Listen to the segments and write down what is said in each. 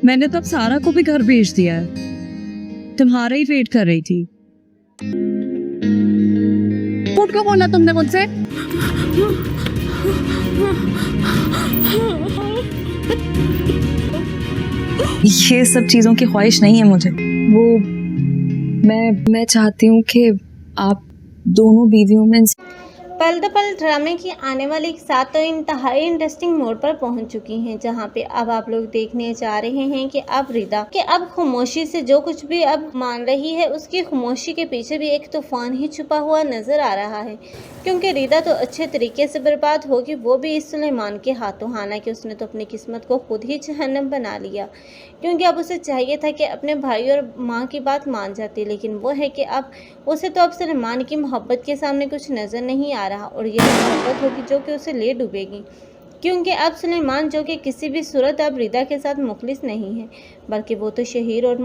मैंने तो अब सारा को भी घर भेज दिया है, तुम्हारा ही वेट कर रही थी। झूठ क्यों बोला तुमने मुझसे? ये सब चीजों की ख्वाहिश नहीं है मुझे। वो मैं चाहती हूँ कि आप दोनों बीवियों में पल द पल ड्रामे की आने वाली एक साथ तो इंतहाई इंटरेस्टिंग मोड पर पहुंच चुकी हैं, जहां पे अब आप लोग देखने जा रहे हैं कि अब रिदा के अब खामोशी से जो कुछ भी अब मान रही है, उसकी खामोशी के पीछे भी एक तूफान ही छुपा हुआ नजर आ रहा है। क्योंकि रिदा तो अच्छे तरीके से बर्बाद होगी, वो भी इस सुलेमान के हाथों। हालांकि उसने तो अपनी किस्मत को खुद ही जहन्नम बना लिया, क्योंकि अब उसे चाहिए था कि अपने भाई और माँ की बात मान जाती, लेकिन वो है कि अब उसे तो अब सुलेमान की मोहब्बत के सामने कुछ नज़र नहीं आ रहा, और ये मोहब्बत होगी जो कि उसे ले डूबेगी। क्योंकि अब सुलेमान जो कि किसी भी सूरत अब रिदा के साथ मुखलिस नहीं है, बल्कि वो तो शहीर और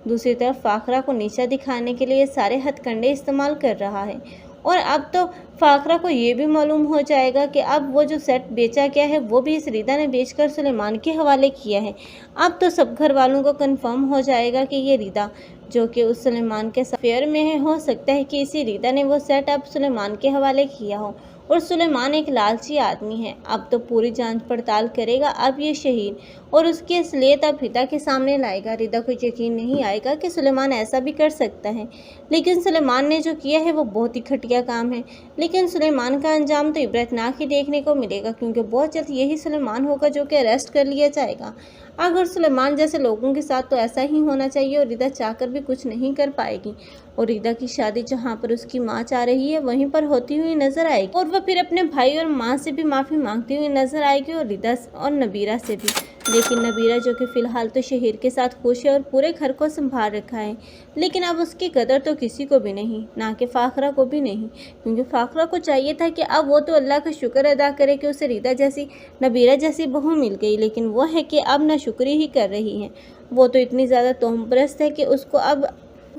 दूसरी तरफ फाखरा को नीचा दिखाने के लिए सारे हथकंडे इस्तेमाल कर रहा है। और अब तो फाखरा को ये भी मालूम हो जाएगा कि अब वो जो सेट बेचा गया है वो भी इस रिदा ने बेचकर सुलेमान के हवाले किया है। अब तो सब घर वालों को कंफर्म हो जाएगा कि ये रिदा जो कि उस सुलेमान के अफेयर में है, हो सकता है कि इसी रिदा ने वो सेट अब सुलेमान के हवाले किया हो। और सुलेमान एक लालची आदमी है, अब तो पूरी जांच पड़ताल करेगा अब ये शहीद, और उसकी असलियत अब रिदा के सामने लाएगा। रिदा को यकीन नहीं आएगा कि सुलेमान ऐसा भी कर सकता है, लेकिन सुलेमान ने जो किया है वो बहुत ही घटिया काम है। लेकिन सुलेमान का अंजाम तो इबरतनाक ही देखने को मिलेगा, क्योंकि बहुत जल्द यही सुलेमान होगा जो कि अरेस्ट कर लिया जाएगा। अगर सुलेमान जैसे लोगों के साथ तो ऐसा ही होना चाहिए, और रिदा चाहकर भी कुछ नहीं कर पाएगी, और रिदा की शादी जहां पर उसकी माँ चाह रही है वहीं पर होती हुई नजर आएगी, और वह फिर अपने भाई और माँ से भी माफ़ी मांगती हुई नजर आएगी, और रिदा और नबीरा से भी। लेकिन नबीरा जो कि फ़िलहाल तो शहीर के साथ खुश है और पूरे घर को संभाल रखा है, लेकिन अब उसकी कदर तो किसी को भी नहीं, ना कि फाखरा को भी नहीं। क्योंकि फाखरा को चाहिए था कि अब वो तो अल्लाह का शुक्र अदा करे कि उसे रिदा जैसी, नबीरा जैसी बहू मिल गई, लेकिन वो है कि अब नाशुक्री ही कर रही है। वो तो इतनी ज़्यादा तोहमपरस्त है कि उसको अब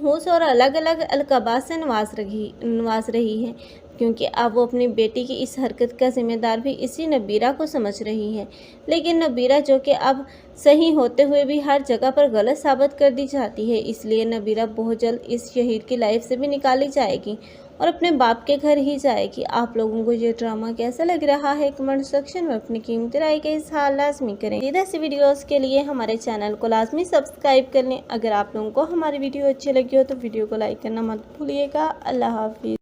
होश और अलग अलग अलकाबात से नवाज रही है, क्योंकि अब वो अपनी बेटी की इस हरकत का जिम्मेदार भी इसी नबीरा को समझ रही है। लेकिन नबीरा जो कि अब सही होते हुए भी हर जगह पर गलत साबित कर दी जाती है, इसलिए नबीरा बहुत जल्द इस शहीद की लाइफ से भी निकाली जाएगी और अपने बाप के घर ही जाएगी। आप लोगों को ये ड्रामा कैसा लग रहा है कमेंट सेक्शन में अपनी कीमती राय का इज़हार लाजमी करें। ऐसी वीडियोस के लिए हमारे चैनल को लाजमी सब्सक्राइब कर लें। अगर आप लोगों को हमारी वीडियो अच्छी लगी हो तो वीडियो को लाइक करना मत भूलिएगा। अल्लाह हाफिज़।